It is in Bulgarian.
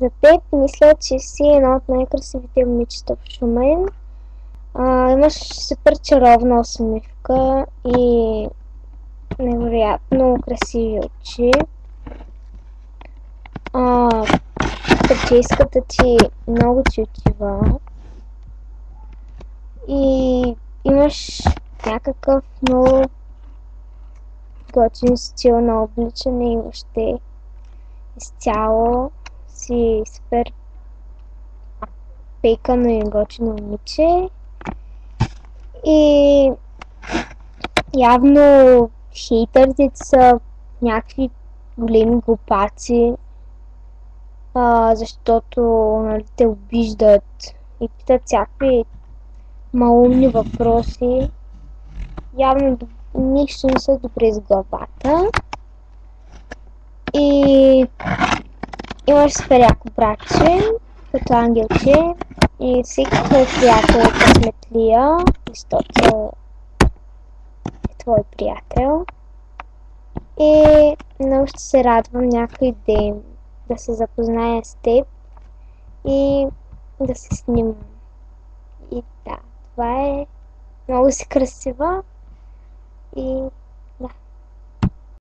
За теб мисля, че си едно от най-красивите момичета в Шумен. Имаш супер чаровна усмивка и невероятно красиви очи. Прическата ти много чутива и имаш някакъв много готин стил на обличане и въобще изцяло си супер пейкано и готино момиче. И явно хейтърите са някакви големи глупаци, защото нали, те обиждат и питат всякакви малумни въпроси. Явно нищо не са добре с главата. И имаш супер яко братче, като ангелче, и всеки твой приятел е късметлия, защото е твой приятел. И много ще се радвам някой ден да се запозная с теб и да се снимам. И да, това е, много си красива и